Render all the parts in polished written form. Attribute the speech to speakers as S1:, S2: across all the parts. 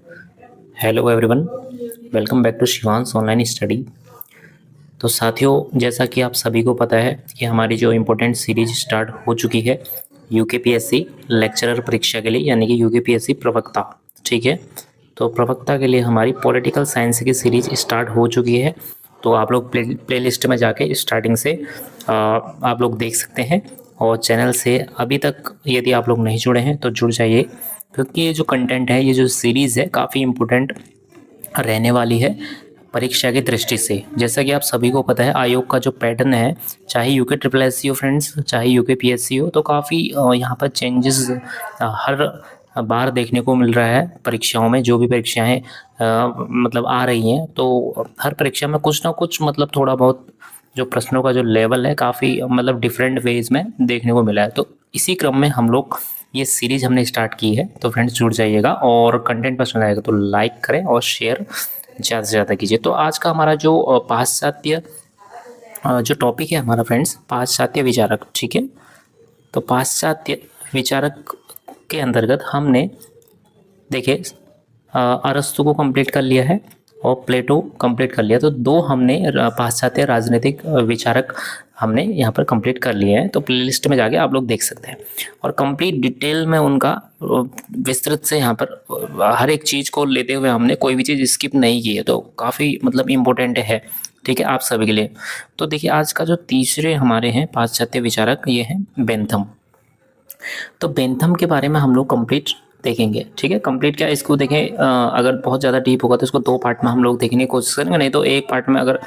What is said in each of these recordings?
S1: Hello everyone, welcome back to Shivansh online study. तो साथियों, जैसा कि आप सभी को पता है कि हमारी जो इम्पोर्टेंट सीरीज स्टार्ट हो चुकी है यूकेपीएससी लेक्चरर परीक्षा के लिए, यानी कि यूकेपीएससी प्रवक्ता। ठीक है, तो प्रवक्ता के लिए हमारी पॉलिटिकल साइंस की सीरीज स्टार्ट हो चुकी है। तो आप लोग प्ले लिस्ट में जाके स्टार्टिंग से आप लोग देख सकते हैं, और चैनल से अभी तक यदि आप लोग नहीं जुड़े हैं तो जुड़ जाइए, क्योंकि ये जो कंटेंट है, ये जो सीरीज़ है, काफ़ी इम्पोर्टेंट रहने वाली है परीक्षा की दृष्टि से। जैसा कि आप सभी को पता है, आयोग का जो पैटर्न है, चाहे यूके ट्रिपल एस सी हो फ्रेंड्स, चाहे यूके पी एस सी हो, तो काफ़ी यहाँ पर चेंजेस हर बार देखने को मिल रहा है परीक्षाओं में। जो भी परीक्षाएं मतलब आ रही हैं, तो हर परीक्षा में कुछ ना कुछ मतलब थोड़ा बहुत जो प्रश्नों का जो लेवल है, काफ़ी मतलब डिफरेंट वेज में देखने को मिला है। तो इसी क्रम में हम लोग ये सीरीज हमने स्टार्ट की है। तो फ्रेंड्स जुड़ जाइएगा, और कंटेंट पसंद आएगा तो लाइक करें और शेयर ज़्यादा से ज़्यादा कीजिए। तो आज का हमारा जो पाश्चात्य जो टॉपिक है हमारा फ्रेंड्स, पाश्चात्य विचारक। ठीक है, तो पाश्चात्य विचारक के अंतर्गत हमने देखिए अरस्तु को कंप्लीट कर लिया है और प्लेटो कंप्लीट कर लिया। तो दो हमने पाश्चात्य राजनीतिक विचारक हमने यहाँ पर कंप्लीट कर लिए हैं। तो प्लेलिस्ट में जाके आप लोग देख सकते हैं, और कंप्लीट डिटेल में उनका विस्तृत से यहाँ पर हर एक चीज़ को लेते हुए हमने कोई भी चीज़ स्किप नहीं की है। तो काफ़ी मतलब इम्पोर्टेंट है, ठीक है, आप सभी के लिए। तो देखिए आज का जो तीसरे हमारे हैं पाश्चात्य विचारक, ये हैं बेंथम। तो बेंथम के बारे में हम लोग कंप्लीट देखेंगे। ठीक है, कंप्लीट क्या, इसको देखें अगर बहुत ज़्यादा डीप होगा तो इसको दो पार्ट में हम लोग देखने की कोशिश करेंगे, नहीं तो एक पार्ट में अगर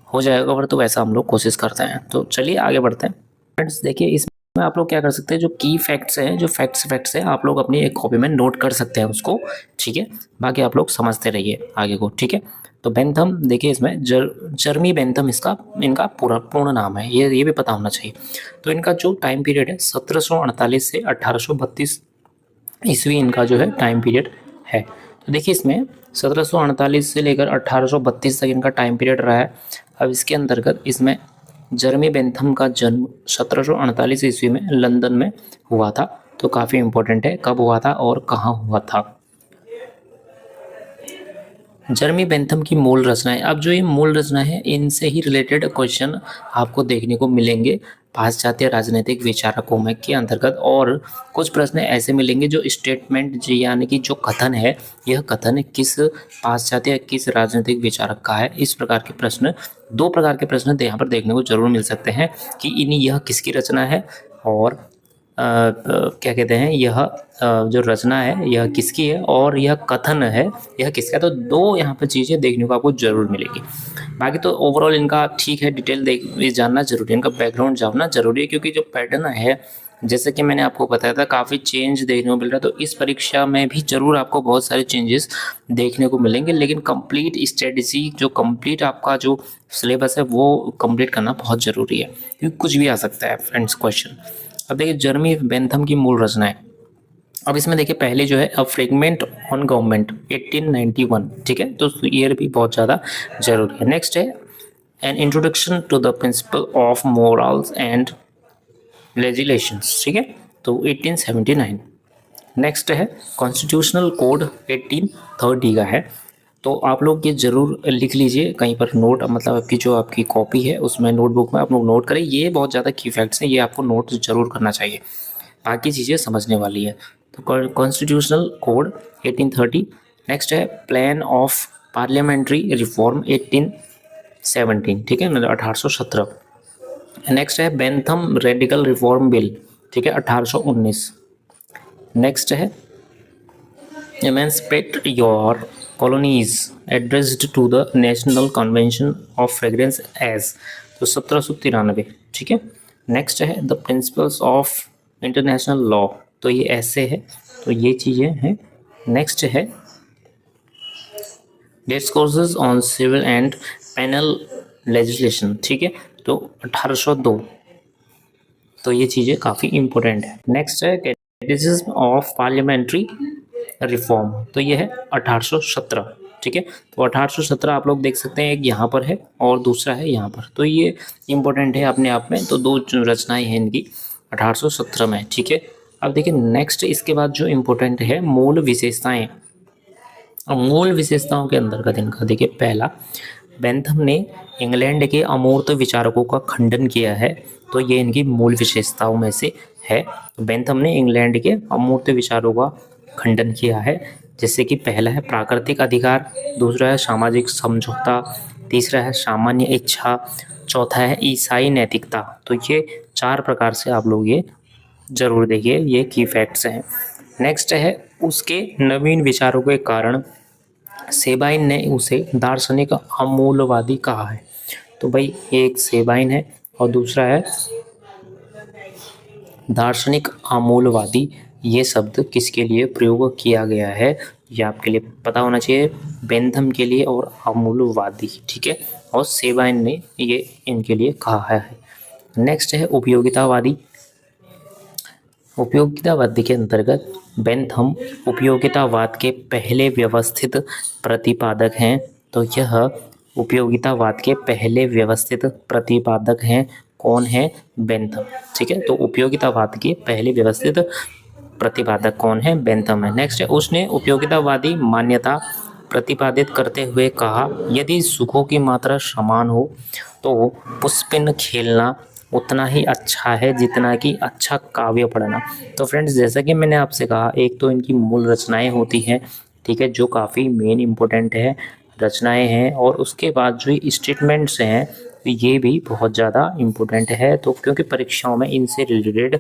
S1: हो जाएगा कवर, तो वैसा हम लोग कोशिश करते हैं। तो चलिए आगे बढ़ते हैं फ्रेंड्स। देखिए इसमें आप लोग क्या कर सकते हैं, जो की फैक्ट्स हैं, जो फैक्ट्स हैं, आप लोग अपनी एक कॉपी में नोट कर सकते हैं उसको। ठीक है, बाकी आप लोग समझते रहिए आगे को। ठीक है, तो बेंथम देखिए इसमें जर्मी बेंथम इसका इनका पूर्ण नाम है, ये भी पता होना चाहिए। तो इनका जो टाइम पीरियड है 1748 से 1832 ईस्वी इनका जो है टाइम पीरियड है। तो देखिए इसमें 1748 से लेकर 1832 तक इनका टाइम पीरियड रहा है। अब इसके अंतर्गत इसमें जर्मी बेंथम का जन्म 1748 ईस्वी में लंदन में हुआ था। तो काफ़ी इम्पोर्टेंट है, कब हुआ था और कहाँ हुआ था। जर्मी बेंथम की मूल रचनाएं, अब जो ये मूल रचना है, इनसे ही रिलेटेड क्वेश्चन आपको देखने को मिलेंगे पाश्चात्य राजनीतिक विचारकों में के अंतर्गत। और कुछ प्रश्न ऐसे मिलेंगे जो स्टेटमेंट यानी कि जो कथन है, यह कथन किस पाश्चात्य किस राजनीतिक विचारक का है। इस प्रकार के प्रश्न, दो प्रकार के प्रश्न यहाँ पर देखने को जरूर मिल सकते हैं कि यह किसकी रचना है, और क्या कहते हैं, यह जो रचना है यह किसकी है, और यह कथन है यह किसका है। तो दो यहाँ पर चीज़ें देखने को आपको जरूर मिलेगी। बाकी तो ओवरऑल इनका ठीक है, डिटेल जानना जरूरी है, इनका बैकग्राउंड जानना जरूरी है, क्योंकि जो पैटर्न है, जैसे कि मैंने आपको बताया था, काफ़ी चेंज देखने को मिल रहा है। तो इस परीक्षा में भी जरूर आपको बहुत सारे चेंजेस देखने को मिलेंगे, लेकिन कंप्लीट स्ट्रेटजी, जो कंप्लीट आपका जो सिलेबस है वो कंप्लीट करना बहुत ज़रूरी है, क्योंकि कुछ भी आ सकता है फ्रेंड्स क्वेश्चन। अब देखिए जर्मी बेंथम की मूल रचना है। अब इसमें देखिए पहले जो है अ फ्रेगमेंट ऑन गवर्नमेंट 1891। ठीक है, तो ईयर भी बहुत ज़्यादा जरूरी है। नेक्स्ट है an introduction to the principle of morals and legislations. ठीक है, तो 1879। नेक्स्ट है कॉन्स्टिट्यूशनल कोड 1830 का है। तो आप लोग ये ज़रूर लिख लीजिए कहीं पर नोट, मतलब आपकी जो आपकी कॉपी है उसमें नोटबुक में आप लोग नोट करें। ये बहुत ज़्यादा की फैक्ट्स हैं, ये आपको नोट ज़रूर करना चाहिए, बाकी चीज़ें समझने वाली है। तो कॉन्स्टिट्यूशनल कोड 1830। नेक्स्ट है प्लान ऑफ पार्लियामेंट्री रिफॉर्म 1817। ठीक है, मतलब 1817। नेक्स्ट है बेंथम रेडिकल रिफॉर्म बिल। ठीक है, 1819। नेक्स्ट है emancipate your colonies addressed to the national convention of France as, तो 1793। ठीक है, नेक्स्ट है the principles of international law, तो ये ऐसे है, तो ये चीज़ें हैं। नेक्स्ट है discourses on civil and penal legislation. ठीक है, तो 1802। तो ये चीज़ें काफ़ी इंपॉर्टेंट है। नेक्स्ट है कैटेकिज्म ऑफ पार्लियामेंट्री रिफॉर्म, तो ये है 1817। ठीक है, तो 1817 आप लोग देख सकते हैं, एक यहाँ पर है और दूसरा है यहाँ पर, तो ये इंपॉर्टेंट है अपने आप में। तो दो रचनाएं हैं इनकी 1817 में। ठीक है, अब देखिए नेक्स्ट इसके बाद जो इम्पोर्टेंट है मूल विशेषताएं। मूल विशेषताओं के अंतर्गत इनका देखिए, पहला, बेंथम ने इंग्लैंड के अमूर्त विचारकों का खंडन किया है, तो ये इनकी मूल विशेषताओं में से है। बेंथम ने इंग्लैंड के अमूर्त विचारों का खंडन किया है, जैसे कि पहला है प्राकृतिक अधिकार, दूसरा है सामाजिक समझौता, तीसरा है सामान्य इच्छा, चौथा है ईसाई नैतिकता। तो ये 4 प्रकार से आप लोग ये जरूर देखिए, ये की फैक्ट्स हैं। नेक्स्ट है उसके नवीन विचारों के कारण सेबाइन ने उसे दार्शनिक अमूलवादी कहा है। तो भाई ये एक सेबाइन है और दूसरा है दार्शनिक अमूलवादी। ये शब्द किसके लिए प्रयोग किया गया है, ये आपके लिए पता होना चाहिए, बेंथम के लिए और अमूलवादी, ठीक है, और सेबाइन ने ये इनके लिए कहा है। नेक्स्ट है उपयोगितावादी। उपयोगितावाद के अंतर्गत बेंथम उपयोगितावाद के पहले व्यवस्थित प्रतिपादक हैं। तो यह उपयोगितावाद के पहले व्यवस्थित प्रतिपादक हैं। कौन है? बेंथम, ठीक है। तो उपयोगितावाद के पहले व्यवस्थित प्रतिपादक कौन है? बेंथम है। नेक्स्ट है उसने उपयोगितावादी मान्यता प्रतिपादित करते हुए कहा, यदि सुखों की मात्रा समान हो तो पुष्पिन खेलना उतना ही अच्छा है जितना कि अच्छा काव्य पढ़ना। तो फ्रेंड्स, जैसा कि मैंने आपसे कहा, एक तो इनकी मूल रचनाएं होती हैं, ठीक है, जो काफ़ी मेन इम्पोर्टेंट है, रचनाएं हैं, और उसके बाद जो स्टेटमेंट्स हैं ये भी बहुत ज़्यादा इम्पोर्टेंट है। तो क्योंकि परीक्षाओं में इनसे रिलेटेड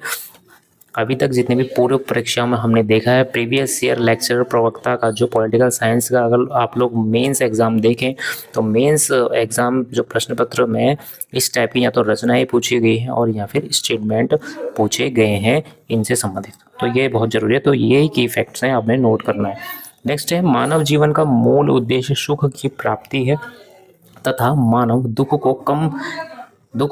S1: अभी तक जितने भी पूर्व परीक्षाओं में हमने देखा है, प्रीवियस ईयर लेक्चरर प्रवक्ता का जो पॉलिटिकल साइंस का अगर आप लोग मेंस एग्ज़ाम देखें तो मेंस एग्ज़ाम जो प्रश्न पत्र में इस टाइप की या तो रचनाएं पूछी गई हैं और या फिर स्टेटमेंट पूछे गए हैं इनसे संबंधित। तो ये बहुत ज़रूरी है। तो यही की फैक्ट्स हैं, आपने नोट करना है। नेक्स्ट है मानव जीवन का मूल उद्देश्य सुख की प्राप्ति है तथा मानव दुख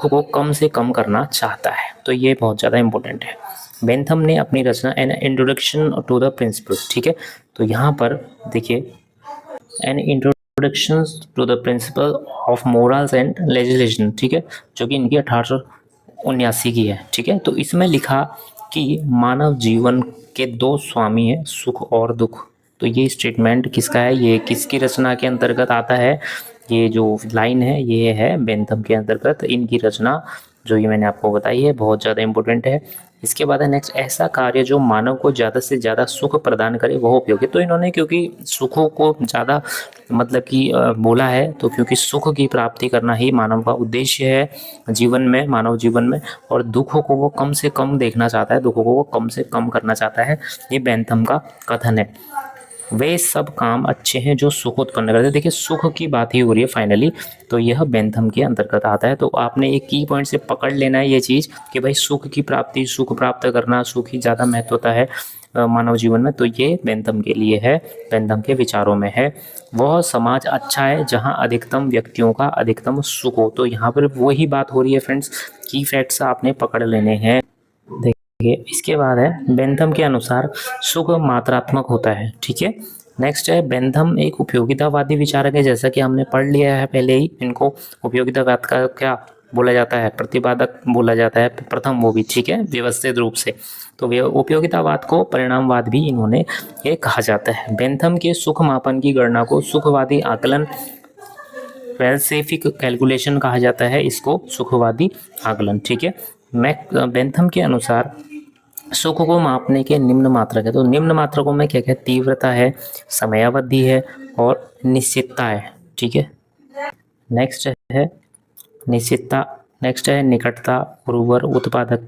S1: को कम से कम करना चाहता है। तो ये बहुत ज़्यादा इम्पोर्टेंट है। बेंथम ने अपनी रचना an introduction to the principle, ठीक है, तो यहाँ पर देखिए an introduction to the principle of morals and legislation, ठीक है, जो कि इनकी 1879 की है, ठीक है। तो इसमें लिखा कि मानव जीवन के 2 स्वामी हैं, सुख और दुख। तो ये स्टेटमेंट किसका है, ये किसकी रचना के अंतर्गत आता है? ये जो लाइन है ये है बेंथम के अंतर्गत इनकी रचना, जो ये मैंने आपको बताई है, बहुत ज़्यादा इंपॉर्टेंट है। इसके बाद है नेक्स्ट, ऐसा कार्य जो मानव को ज़्यादा से ज़्यादा सुख प्रदान करे वह उपयोगी। तो इन्होंने क्योंकि सुखों को ज़्यादा मतलब कि बोला है, तो क्योंकि सुख की प्राप्ति करना ही मानव का उद्देश्य है जीवन में, मानव जीवन में, और दुखों को वो कम से कम देखना चाहता है, दुखों को वो कम से कम करना चाहता है, ये बेंथम का कथन है। वे सब काम अच्छे हैं जो सुख उत्पन्न करते हैं। देखिए सुख की बात ही हो रही है फाइनली, तो यह बेंथम के अंतर्गत आता है। तो आपने एक की पॉइंट से पकड़ लेना है ये चीज़ कि भाई सुख की प्राप्ति, सुख प्राप्त करना, सुख ही ज़्यादा महत्व होता है मानव जीवन में। तो ये बेंथम के लिए है, बेंथम के विचारों में है। वह समाज अच्छा है जहाँ अधिकतम व्यक्तियों का अधिकतम सुख हो। तो यहाँ पर वही बात हो रही है फ्रेंड्स, की फैक्ट्स आपने पकड़ लेने हैं। इसके बाद है बेंथम के अनुसार सुख मात्रात्मक होता है, ठीक है। नेक्स्ट है बेंथम एक उपयोगितावादी विचारक है, जैसा कि हमने पढ़ लिया है पहले ही। इनको उपयोगितावाद का क्या बोला जाता है? प्रतिपादक बोला जाता है प्रथम, वो भी, ठीक है, व्यवस्थित रूप से। तो वे उपयोगितावाद को परिणामवाद भी इन्होंने ये कहा जाता है। बेंथम के सुख मापन की गणना को सुखवादी आकलन, वेलसेफिक कैलकुलेशन कहा जाता है, इसको सुखवादी आकलन, ठीक है। बेंथम के अनुसार सुख को मापने के निम्न मात्रक है। तो निम्न मात्रकों में क्या क्या? तीव्रता है, समयावधि है और निश्चितता है, ठीक है। नेक्स्ट है निश्चितता, नेक्स्ट है निकटता, उर्वर, उत्पादक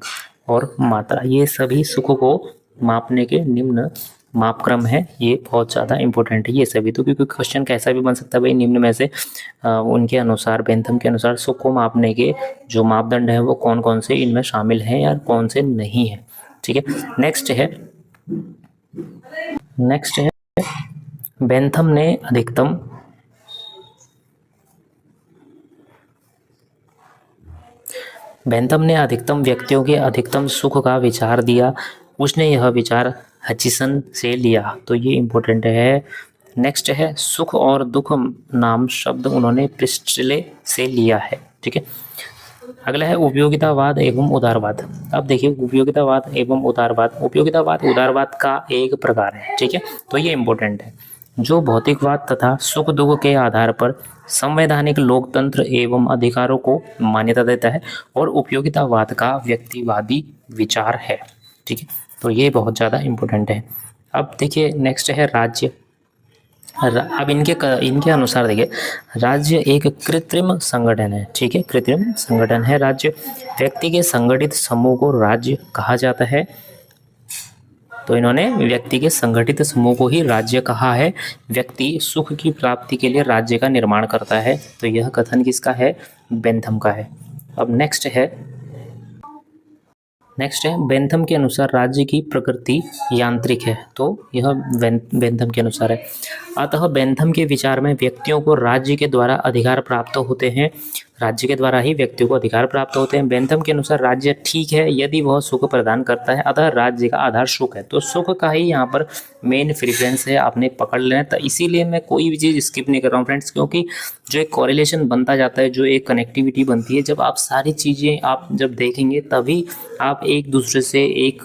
S1: और मात्रा। ये सभी सुख को मापने के निम्न मापक्रम है, ये बहुत ज़्यादा इंपॉर्टेंट है ये सभी। तो क्योंकि क्वेश्चन कैसा भी बन सकता है भाई, निम्न में से उनके अनुसार, बेंथम के अनुसार सुख को मापने के जो मापदंड है वो कौन कौन से इनमें शामिल हैं या कौन से नहीं है, ठीक है। नेक्स्ट है बेंथम ने अधिकतम व्यक्तियों के अधिकतम सुख का विचार दिया। उसने यह विचार हचिसन से लिया, तो ये इम्पोर्टेंट है। नेक्स्ट है सुख और दुख नाम शब्द उन्होंने प्रिस्टले से लिया है, ठीक है। अगला है उपयोगितावाद एवं उदारवाद। अब देखिए उपयोगितावाद एवं उदारवाद, उपयोगितावाद उदारवाद का एक प्रकार है, ठीक है, तो ये इम्पोर्टेंट है। जो भौतिकवाद तथा सुख दुख के आधार पर संवैधानिक लोकतंत्र एवं अधिकारों को मान्यता देता है, और उपयोगितावाद का व्यक्तिवादी विचार है। ठीक है, तो ये बहुत ज़्यादा इम्पोर्टेंट है। अब देखिए नेक्स्ट है राज्य। अब इनके अनुसार देखिए, राज्य एक कृत्रिम संगठन है। ठीक है, कृत्रिम संगठन है राज्य। व्यक्ति के संगठित समूह को राज्य कहा जाता है। तो इन्होंने व्यक्ति के संगठित समूह को ही राज्य कहा है। व्यक्ति सुख की प्राप्ति के लिए राज्य का निर्माण करता है। तो यह कथन किसका है? बेंथम का है। अब नेक्स्ट है बेंथम के अनुसार राज्य की प्रकृति यांत्रिक है। तो यह बेंथम के अनुसार है। अतः बेंथम के विचार में व्यक्तियों को राज्य के द्वारा अधिकार प्राप्त होते हैं। राज्य के द्वारा ही व्यक्तियों को अधिकार प्राप्त होते हैं। बेंथम के अनुसार राज्य ठीक है यदि वह सुख प्रदान करता है, अतः राज्य का आधार सुख है। तो सुख का ही यहाँ पर मेन प्रेफरेंस है, आपने पकड़ लेना। तो इसीलिए मैं कोई भी चीज़ स्किप नहीं कर रहा हूँ फ्रेंड्स, क्योंकि जो एक कॉरिलेशन बनता जाता है, जो एक कनेक्टिविटी बनती है, जब आप सारी चीज़ें आप जब देखेंगे तभी आप एक दूसरे से एक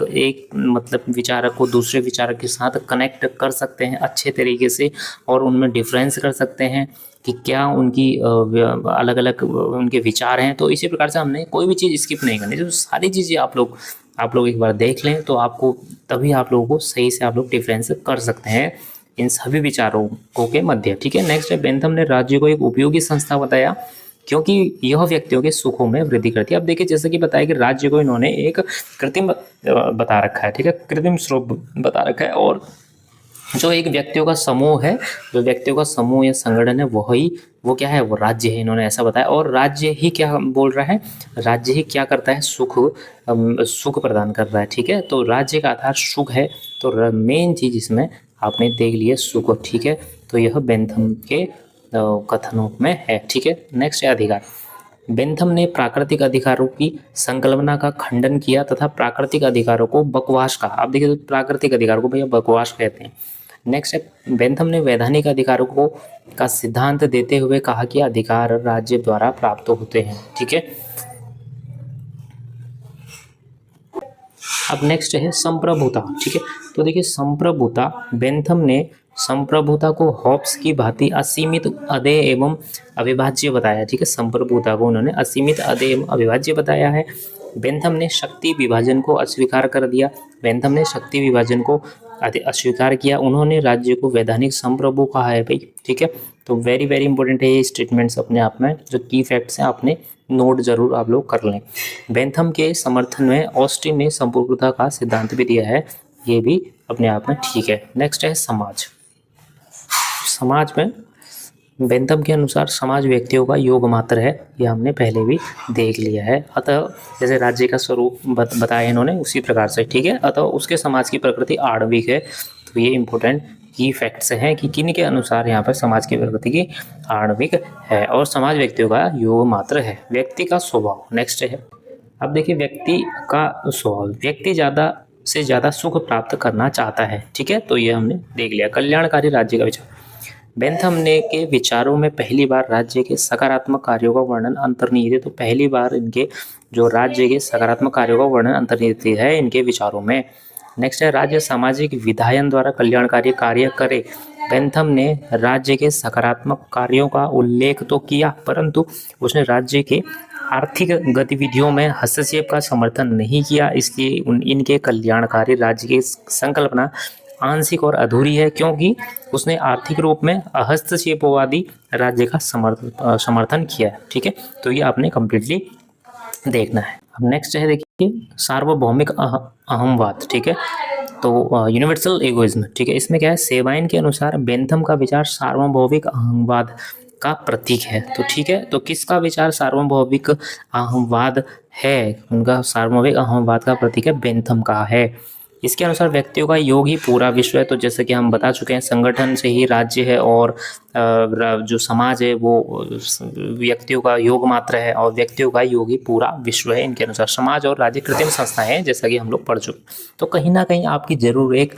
S1: मतलब विचारक को दूसरे विचारक के साथ कनेक्ट कर सकते हैं अच्छे तरीके से, और उनमें डिफरेंस कर सकते हैं कि क्या उनकी अलग अलग उनके विचार हैं। तो इसी प्रकार से हमने कोई भी चीज़ स्किप नहीं करनी। जो सारी चीज़ें आप लोग एक बार देख लें तो आपको तभी आप लोगों को सही से आप लोग डिफरेंस कर सकते हैं इन सभी विचारों को के मध्य। ठीक है, नेक्स्ट है बेंथम ने राज्य को एक उपयोगी संस्था बताया क्योंकि यह व्यक्तियों के सुखों में वृद्धि करती है। अब देखिए जैसे कि बताया कि राज्य को इन्होंने एक कृत्रिम बता रखा है। ठीक है, कृत्रिम स्रोत बता रखा है, और जो एक व्यक्तियों का समूह है, जो व्यक्तियों का समूह या संगठन है, वो क्या है? वो राज्य है। इन्होंने ऐसा बताया। और राज्य ही क्या बोल रहा है? राज्य ही क्या करता है? सुख प्रदान कर रहा है। ठीक है, तो राज्य का आधार सुख है। तो मेन चीज इसमें आपने देख लिया सुख। ठीक है, तो यह बेंथम के कथनों में है। ठीक है, नेक्स्ट है अधिकार। बेंथम ने प्राकृतिक अधिकारों की संकल्पना का खंडन किया तथा प्राकृतिक अधिकारों को बकवास कहा। आप देखिए, तो प्राकृतिक अधिकारों को भैया बकवास कहते हैं। नेक्स्ट है बेंथम ने वैधानिक अधिकारों को का सिद्धांत देते हुए कहा कि अधिकार राज्य द्वारा प्राप्त होते हैं। ठीक है, अब नेक्स्ट है संप्रभुता। ठीक है, तो देखिए संप्रभुता, बेंथम ने संप्रभुता को हॉब्स की भांति असीमित अदेय एवं अविभाज्य बताया। ठीक है, संप्रभुता को उन्होंने असीमित अदेय एवं अविभाज्य बताया है। बेंथम ने शक्ति विभाजन को अस्वीकार कर दिया। बेंथम ने शक्ति विभाजन को अस्वीकार किया। उन्होंने राज्य को वैधानिक संप्रभु कहा है भाई। ठीक है, तो वेरी वेरी इंपॉर्टेंट है ये स्टेटमेंट्स अपने आप में, जो की फैक्ट्स हैं आपने नोट जरूर आप लोग कर लें। बेंथम के समर्थन में ऑस्टिन ने संप्रभुता का सिद्धांत भी दिया है, ये भी अपने आप में ठीक है। नेक्स्ट है समाज। समाज में बेंथम के अनुसार समाज व्यक्तियों का योग मात्र है, यह हमने पहले भी देख लिया है। अतः जैसे राज्य का स्वरूप बताया इन्होंने उसी प्रकार से। ठीक है, अतः उसके समाज की प्रकृति आणविक है। तो ये इंपॉर्टेंट की फैक्ट्स हैं कि किन के अनुसार यहाँ पर समाज की प्रकृति की आणविक है, और समाज व्यक्तियों का योग मात्र है। व्यक्ति का स्वभाव नेक्स्ट है। अब देखिए व्यक्ति का स्वभाव, व्यक्ति ज़्यादा से ज़्यादा सुख प्राप्त करना चाहता है। ठीक है, तो ये हमने देख लिया। कल्याणकारी राज्य का विचार। बेंथम ने के विचारों में पहली बार राज्य के सकारात्मक कार्यों का वर्णन अंतर्निहित है। तो पहली बार इनके जो राज्य के सकारात्मक कार्यों का वर्णन अंतर्निहित है इनके विचारों में। नेक्स्ट है राज्य सामाजिक विधायन द्वारा कल्याणकारी कार्य करे। बेंथम ने राज्य के सकारात्मक कार्यों का उल्लेख तो किया, परंतु उसने राज्य के आर्थिक गतिविधियों में हस्तक्षेप का समर्थन नहीं किया। इसलिए इनके कल्याणकारी राज्य की संकल्पना आंशिक और अधूरी है, क्योंकि उसने आर्थिक रूप में हस्तक्षेपवादी राज्य का समर्थन किया है। ठीक है, तो ये आपने कंप्लीटली देखना है। अब नेक्स्ट है देखिए सार्वभौमिक अहमवाद। ठीक है, तो यूनिवर्सल एगोइज्म। ठीक है, इसमें क्या है? सेवाइन के अनुसार बेंथम का विचार सार्वभौमिक अहमवाद का प्रतीक है। तो ठीक है, तो किसका विचार सार्वभौमिक अहमवाद है? उनका सार्वभौमिक अहमवाद का प्रतीक है बेंथम का है। इसके अनुसार व्यक्तियों का योग ही पूरा विश्व है। तो जैसे कि हम बता चुके हैं, संगठन से ही राज्य है, और जो समाज है वो व्यक्तियों का योग मात्र है, और व्यक्तियों का योग ही पूरा विश्व है। इनके अनुसार समाज और राज्य कृत्रिम संस्थाएं हैं, जैसा कि हम लोग पढ़ चुके। तो कहीं ना कहीं आपकी जरूर एक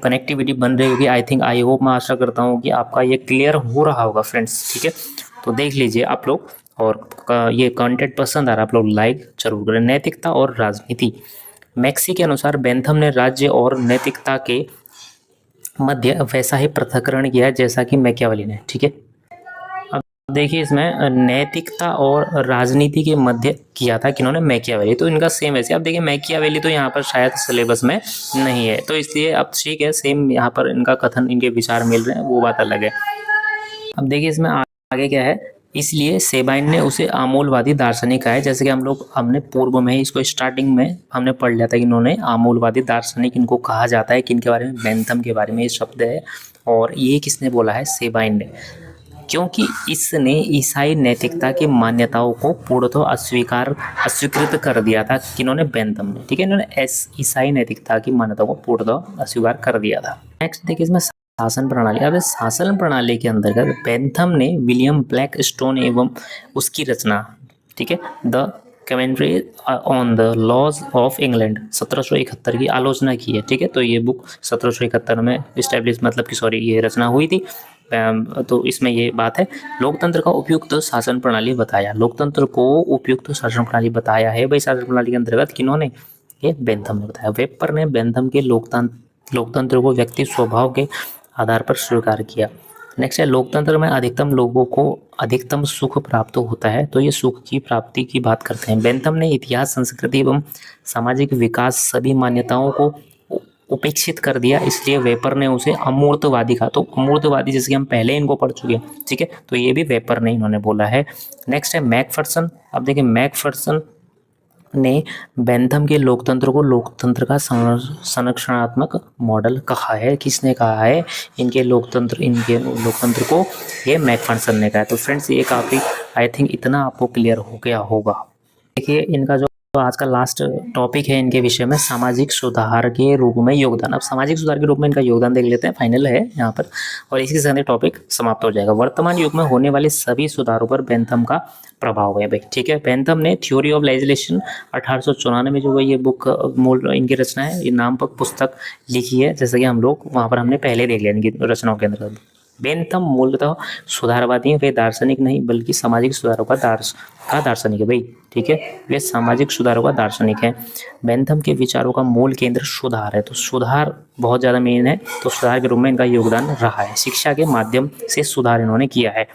S1: कनेक्टिविटी बन रही होगी। आई होप, मैं आशा करता हूँ कि आपका ये क्लियर हो रहा होगा फ्रेंड्स। ठीक है, तो देख लीजिए आप लोग, और ये कंटेंट पसंद आ रहा है आप लोग लाइक जरूर करें। नैतिकता और राजनीति। मैक्सी के अनुसार बेंथम ने राज्य और नैतिकता के मध्य वैसा ही पृथक्करण किया जैसा कि मैकियावेली ने। ठीक है, अब देखिए इसमें नैतिकता और राजनीति के मध्य किया था किन्होंने, मैकियावेली। तो इनका सेम ऐसे, अब देखिए मैकियावेली तो यहाँ पर शायद सिलेबस में नहीं है, तो इसलिए अब ठीक है, सेम यहाँ पर इनका कथन, इनके विचार मिल रहे हैं, वो बात अलग है। अब देखिए इसमें आगे क्या है, इसलिए सेबाइन ने उसे आमूलवादी दार्शनिक कहा है। जैसे कि हमने पूर्व में ही इसको स्टार्टिंग में हमने पढ़ लिया था कि इन्होंने आमूलवादी दार्शनिक इनको कहा जाता है, किनके बारे में, बेंथम के बारे में ये शब्द है। और ये किसने बोला है, सेबाइन ने, क्योंकि इसने ईसाई नैतिकता की मान्यताओं को पूर्णतः अस्वीकृत कर दिया था। किन्होंने, बेंथम ने। ठीक है, इन्होंने ईसाई नैतिकता की मान्यताओं को पूर्णतः अस्वीकार कर दिया था। नेक्स्ट देखिए इसमें शासन प्रणाली। अब शासन प्रणाली के अंतर्गत बेंथम ने विलियम ब्लैकस्टोन एवं उसकी रचना, ठीक है, the commentary on the laws of England 1771 की आलोचना की है। ठीक है, तो ये बुक 1771 में इस्टेब्लिश, मतलब कि सॉरी, ये रचना हुई थी। तो इसमें ये बात है, लोकतंत्र का उपयुक्त शासन प्रणाली बताया, लोकतंत्र को उपयुक्त शासन प्रणाली बताया है भाई शासन प्रणाली के अंतर्गत किन्होंने, ये बेंथम ने बताया। वेपर ने बेंथम के लोकतंत्र को व्यक्ति स्वभाव के आधार पर स्वीकार किया। नेक्स्ट है, लोकतंत्र में अधिकतम लोगों को अधिकतम सुख प्राप्त होता है, तो ये सुख की प्राप्ति की बात करते हैं। बेंथम ने इतिहास, संस्कृति एवं सामाजिक विकास सभी मान्यताओं को उपेक्षित कर दिया, इसलिए वेपर ने उसे अमूर्तवादी कहा। तो अमूर्तवादी जैसे कि हम पहले इनको पढ़ चुके हैं। ठीक है, तो ये भी वेपर ने इन्होंने बोला है। नेक्स्ट है मैकफर्सन। अब देखिए मैकफर्सन ने बेंथम के लोकतंत्र को लोकतंत्र का संरक्षणात्मक मॉडल कहा है। किसने कहा है, इनके लोकतंत्र को ये मैकफर्सन ने कहा है। तो फ्रेंड्स ये काफ़ी, आई थिंक इतना आपको क्लियर हो गया होगा। देखिए इनका जो आज का लास्ट टॉपिक है इनके विषय में, सामाजिक सुधार के रूप में योगदान। अब सामाजिक सुधार के रूप में इनका योगदान देख लेते हैं, फाइनल है यहाँ पर, और इसी के साथ टॉपिक समाप्त हो जाएगा। वर्तमान युग में होने वाले सभी सुधारों पर बेंथम का प्रभाव है भाई। ठीक है, बेंथम ने थ्योरी ऑफ लेजिस्लेशन 1894 में जो ये बुक मूल इनकी रचना है, ये नामक पुस्तक लिखी है, जैसे कि हम लोग वहाँ पर हमने पहले देख लिया इनकी रचनाओं के अंदर। बेंथम मूलतः सुधारवादी है, वे दार्शनिक नहीं बल्कि सामाजिक सुधारों का दार्शनिक है भाई। ठीक है, वे सामाजिक सुधारों का दार्शनिक है। बेंथम के विचारों का मूल केंद्र सुधार है, तो सुधार बहुत ज़्यादा मेन है, तो सुधार के रूप में इनका योगदान रहा है। शिक्षा के माध्यम से सुधार इन्होंने किया है।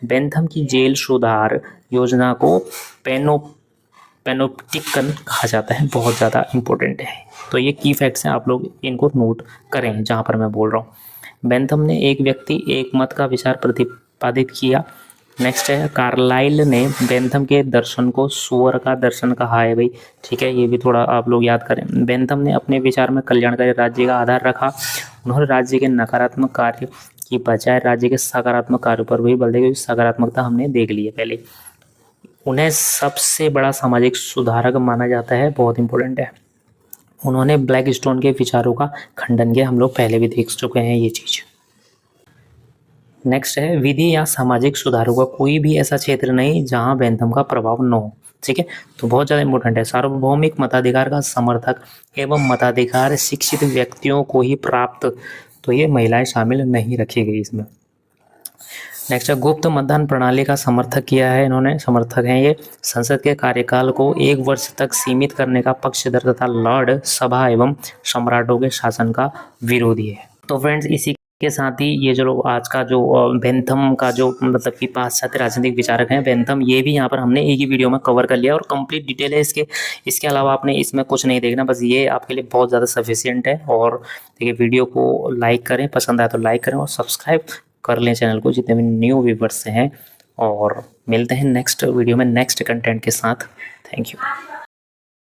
S1: बेंथम की जेल सुधार योजना को पैनोप्टिकन कहा जाता है, बहुत ज़्यादा इंपॉर्टेंट है। तो ये की फैक्ट्स हैं, आप लोग इनको नोट करें जहाँ पर मैं बोल रहा हूँ। बेंथम ने एक व्यक्ति एक मत का विचार प्रतिपादित किया। नेक्स्ट है, कार्लाइल ने बेंथम के दर्शन को सुअर का दर्शन कहा है भाई। ठीक है, ये भी थोड़ा आप लोग याद करें। बेंथम ने अपने विचार में कल्याणकारी राज्य का आधार रखा। उन्होंने राज्य के नकारात्मक कार्य की बजाय राज्य के सकारात्मक कार्यों पर भी बल दिया, क्योंकि सकारात्मकता हमने देख ली है पहले। उन्हें सबसे बड़ा सामाजिक सुधारक माना जाता है, बहुत इंपॉर्टेंट है। उन्होंने ब्लैकस्टोन के विचारों का खंडन किया, हम लोग पहले भी देख चुके हैं ये चीज़। नेक्स्ट है, विधि या सामाजिक सुधारों का कोई भी ऐसा क्षेत्र नहीं जहां बेंथम का प्रभाव न हो। ठीक है, तो बहुत ज़्यादा इंपॉर्टेंट है। सार्वभौमिक मताधिकार का समर्थक एवं मताधिकार शिक्षित व्यक्तियों को ही प्राप्त, तो ये महिलाएं शामिल नहीं रखी गई इसमें। नेक्स्ट है, गुप्त मतदान प्रणाली का समर्थक किया है इन्होंने, समर्थक हैं ये। संसद के कार्यकाल को 1 वर्ष तक सीमित करने का पक्षधर तथा लॉर्ड सभा एवं सम्राटों के शासन का विरोधी है। तो फ्रेंड्स इसी के साथ ही ये जो आज का जो बेंथम का जो मतलब कि पाश्चात्य राजनीतिक विचारक हैं बेंथम, ये भी यहाँ पर हमने एक ही वीडियो में कवर कर लिया और कंप्लीट डिटेल है इसके अलावा आपने इसमें कुछ नहीं देखना, बस ये आपके लिए बहुत ज़्यादा सफिशिएंट है। और देखिए वीडियो को लाइक करें, पसंद आए तो लाइक करें और सब्सक्राइब कर लें चैनल को, जितने भी न्यू व्यूवर्स हैं। और मिलते हैं नेक्स्ट वीडियो में नेक्स्ट कंटेंट के साथ। Thank you.